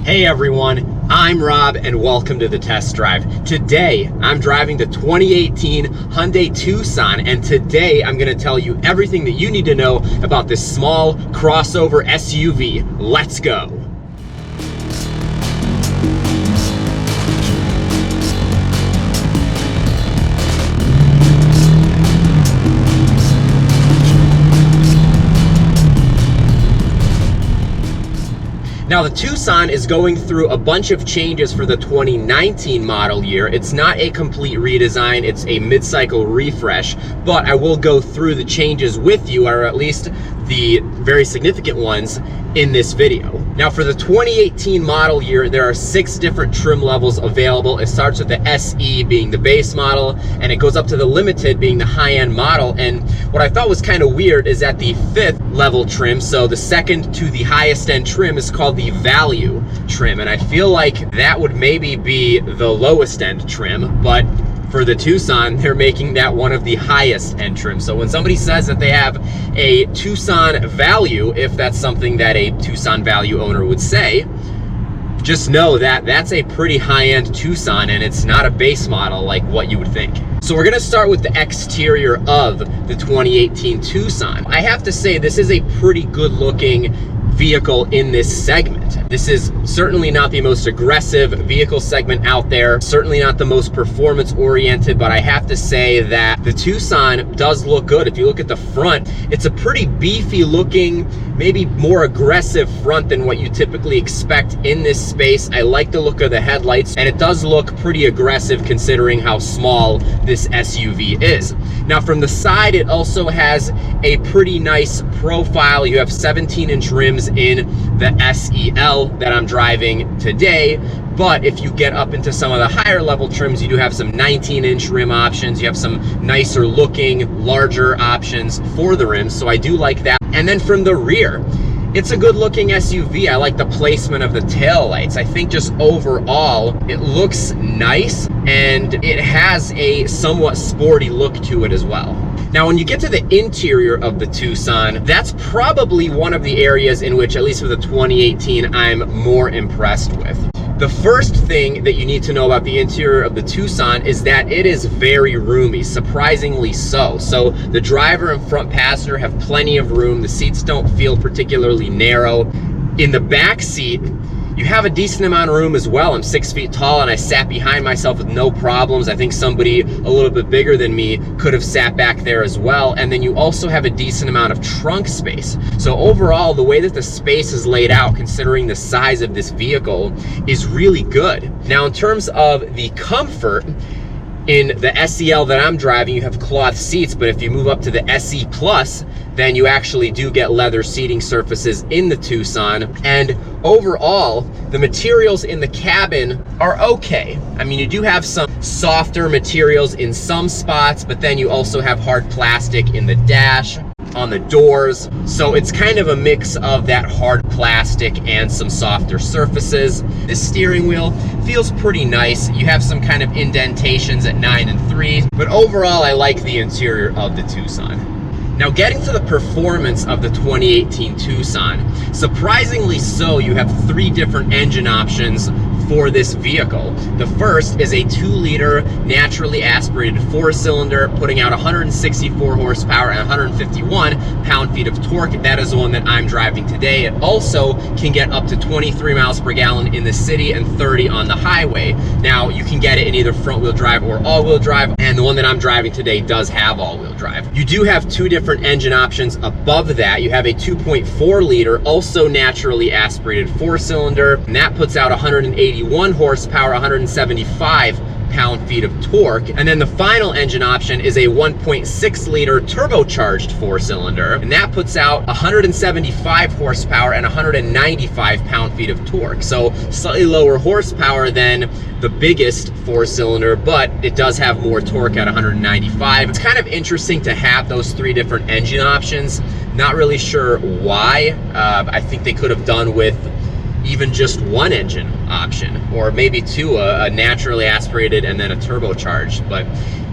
Hey everyone, I'm Rob and welcome to the test drive. Today, I'm driving the 2018 Hyundai Tucson, and today I'm gonna tell you everything that you need to know about this small crossover SUV. Let's go. Now the Tucson is going through a bunch of changes for the 2019 model year. It's not a complete redesign, it's a mid-cycle refresh, but I will go through the changes with you, or at least the very significant ones in this video. Now for the 2018 model year, there are 6 different trim levels available. It starts with the SE being the base model, and it goes up to the Limited being the high-end model. And what I thought was kind of weird is that the 5th level trim, so the second to the highest end trim, is called the value trim. And I feel like that would maybe be the lowest end trim, but for the Tucson, they're making that one of the highest end trims. So when somebody says that they have a Tucson value, if that's something that a Tucson value owner would say, just know that that's a pretty high-end Tucson, and it's not a base model like what you would think. So we're gonna start with the exterior of the 2018 Tucson. I have to say, this is a pretty good-looking vehicle in this segment. This is certainly not the most aggressive vehicle segment out there, certainly not the most performance oriented, but I have to say that the Tucson does look good. If you look at the front, it's a pretty beefy looking, maybe more aggressive front than what you typically expect in this space. I like the look of the headlights, and it does look pretty aggressive considering how small this SUV is. Now from the side, it also has a pretty nice profile. You have 17-inch rims in the SEL that I'm driving today, but if you get up into some of the higher level trims, you do have some 19-inch rim options. You have some nicer looking, larger options for the rims, so I do like that. And then from the rear, it's a good looking SUV. I like the placement of the taillights. I think just overall, it looks nice, and it has a somewhat sporty look to it as well. Now, when you get to the interior of the Tucson, that's probably one of the areas in which, at least for the 2018, I'm more impressed with. The first thing that you need to know about the interior of the Tucson is that it is very roomy, surprisingly so. So the driver and front passenger have plenty of room. The seats don't feel particularly narrow. In the back seat, you have a decent amount of room as well. I'm 6 feet tall and I sat behind myself with no problems. I think somebody a little bit bigger than me could have sat back there as well. And then you also have a decent amount of trunk space. So overall, the way that the space is laid out, considering the size of this vehicle, is really good. Now in terms of the comfort, in the SEL that I'm driving, you have cloth seats, but if you move up to the SE Plus, then you actually do get leather seating surfaces in the Tucson. And overall, the materials in the cabin are okay. I mean, you do have some softer materials in some spots, but then you also have hard plastic in the dash, on the doors. So it's kind of a mix of that hard plastic and some softer surfaces. The steering wheel feels pretty nice. You have some kind of indentations at 9 and 3, but overall I like the interior of the Tucson. Now getting to the performance of the 2018 Tucson, surprisingly so, you have 3 different engine options for this vehicle. The first is a 2-liter naturally aspirated 4-cylinder, putting out 164 horsepower and 151 pound-feet of torque. That is the one that I'm driving today. It also can get up to 23 miles per gallon in the city and 30 on the highway. Now you can get it in either front-wheel drive or all-wheel drive, and the one that I'm driving today does have all-wheel drive. You do have 2 different engine options above that. You have a 2.4-liter, also naturally aspirated 4-cylinder, and that puts out 181 horsepower, 175 pound-feet of torque. And then the final engine option is a 1.6-liter turbocharged 4-cylinder, and that puts out 175 horsepower and 195 pound-feet of torque. So slightly lower horsepower than the biggest 4-cylinder, but it does have more torque at 195. It's kind of interesting to have those 3 different engine options. Not really sure why. I think they could have done with even just 1 engine option, or maybe 2, a naturally aspirated and then a turbocharged. But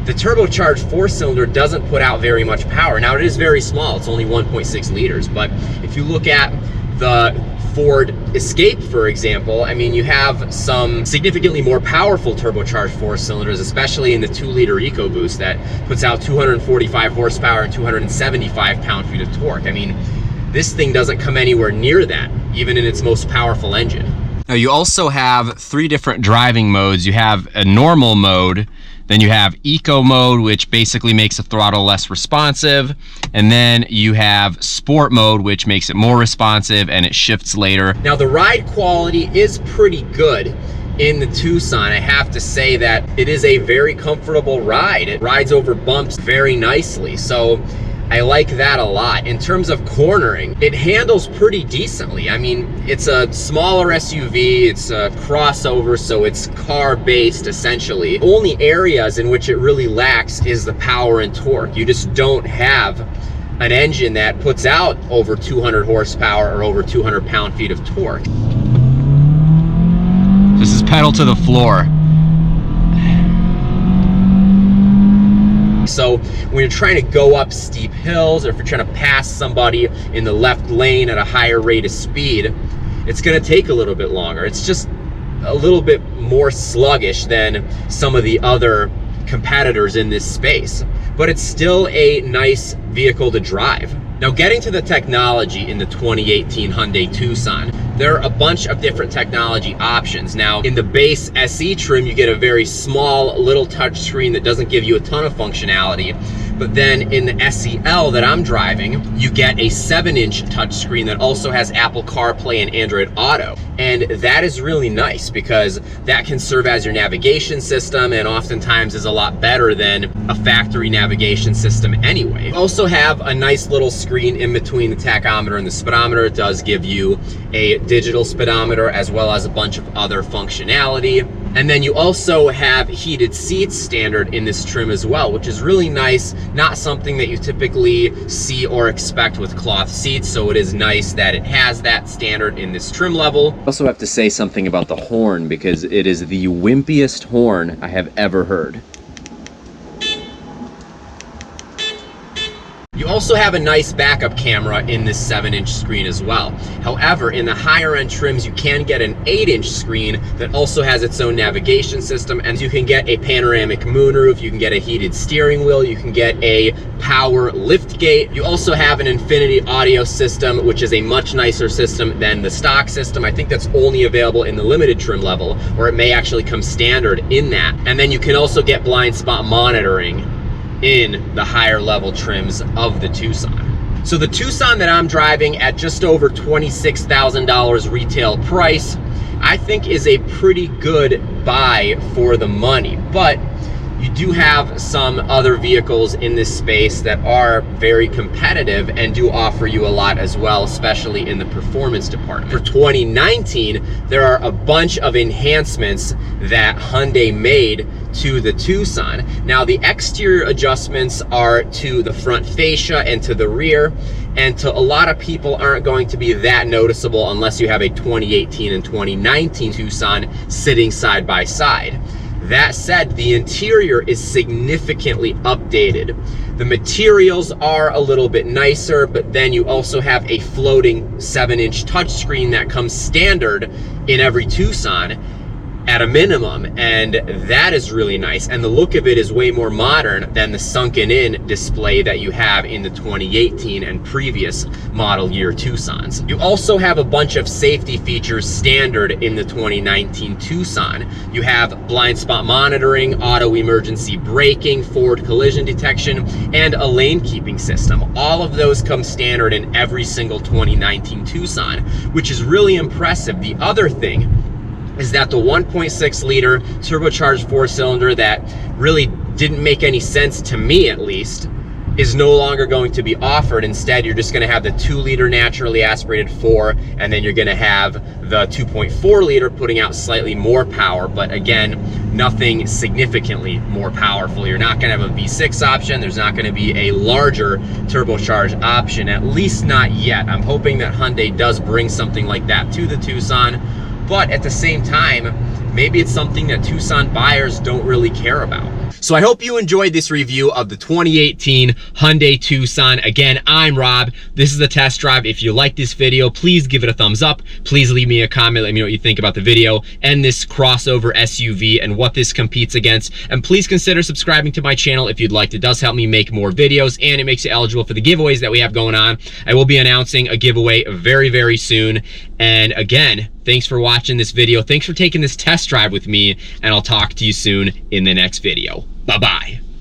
the turbocharged 4-cylinder doesn't put out very much power. Now it is very small, it's only 1.6 liters, but if you look at the Ford Escape, for example, I mean, you have some significantly more powerful turbocharged 4-cylinders, especially in the 2-liter EcoBoost that puts out 245 horsepower and 275 pound-feet of torque. I mean, this thing doesn't come anywhere near that, even in its most powerful engine. Now, you also have 3 different driving modes. You have a normal mode, then you have eco mode, which basically makes the throttle less responsive, and then you have sport mode, which makes it more responsive and it shifts later. Now, the ride quality is pretty good in the Tucson. I have to say that it is a very comfortable ride. It rides over bumps very nicely, so I like that a lot. In terms of cornering, it handles pretty decently. I mean, it's a smaller SUV, it's a crossover, so it's car-based essentially. Only areas in which it really lacks is the power and torque. You just don't have an engine that puts out over 200 horsepower or over 200 pound-feet of torque. This is pedal to the floor. So when you're trying to go up steep hills, or if you're trying to pass somebody in the left lane at a higher rate of speed, it's going to take a little bit longer. It's just a little bit more sluggish than some of the other competitors in this space, but it's still a nice vehicle to drive. Now, getting to the technology in the 2018 Hyundai Tucson, there are a bunch of different technology options. Now, in the base SE trim, you get a very small little touch screen that doesn't give you a ton of functionality. But then in the SEL that I'm driving, you get a 7-inch touchscreen that also has Apple CarPlay and Android Auto. And that is really nice because that can serve as your navigation system and oftentimes is a lot better than a factory navigation system anyway. You also have a nice little screen in between the tachometer and the speedometer. It does give you a digital speedometer as well as a bunch of other functionality. And then you also have heated seats standard in this trim as well, which is really nice. Not something that you typically see or expect with cloth seats, so it is nice that it has that standard in this trim level. I also have to say something about the horn because it is the wimpiest horn I have ever heard. You also have a nice backup camera in this 7-inch screen as well. However, in the higher end trims, you can get an 8-inch screen that also has its own navigation system, and you can get a panoramic moonroof, you can get a heated steering wheel, you can get a power lift gate. You also have an Infinity audio system, which is a much nicer system than the stock system. I think that's only available in the limited trim level, or it may actually come standard in that. And then you can also get blind spot monitoring in the higher level trims of the Tucson. So the Tucson that I'm driving at just over $26,000 retail price, I think is a pretty good buy for the money. But you do have some other vehicles in this space that are very competitive and do offer you a lot as well, especially in the performance department. For 2019, there are a bunch of enhancements that Hyundai made to the Tucson. Now, the exterior adjustments are to the front fascia and to the rear, and to a lot of people aren't going to be that noticeable unless you have a 2018 and 2019 Tucson sitting side by side. That said, the interior is significantly updated. The materials are a little bit nicer, but then you also have a floating 7-inch touchscreen that comes standard in every Tucson at a minimum, and that is really nice. And the look of it is way more modern than the sunken in display that you have in the 2018 and previous model year Tucsons. You also have a bunch of safety features standard in the 2019 Tucson. You have blind spot monitoring, auto emergency braking, forward collision detection, and a lane keeping system. All of those come standard in every single 2019 Tucson, which is really impressive. The other thing is that the 1.6 liter turbocharged 4-cylinder that really didn't make any sense to me, at least, is no longer going to be offered. Instead, you're just going to have the 2-liter naturally aspirated 4, and then you're going to have the 2.4 liter putting out slightly more power, but again, nothing significantly more powerful. You're not going to have a V6 option. There's not going to be a larger turbocharged option, at least not yet. I'm hoping that Hyundai does bring something like that to the Tucson. But at the same time, maybe it's something that Tucson buyers don't really care about. So I hope you enjoyed this review of the 2018 Hyundai Tucson. Again, I'm Rob. This is the test drive. If you like this video, please give it a thumbs up. Please leave me a comment. Let me know what you think about the video and this crossover SUV and what this competes against. And please consider subscribing to my channel if you'd like. It does help me make more videos, and it makes you eligible for the giveaways that we have going on. I will be announcing a giveaway very, very soon. And again, thanks for watching this video. Thanks for taking this test drive with me, and I'll talk to you soon in the next video. Bye-bye.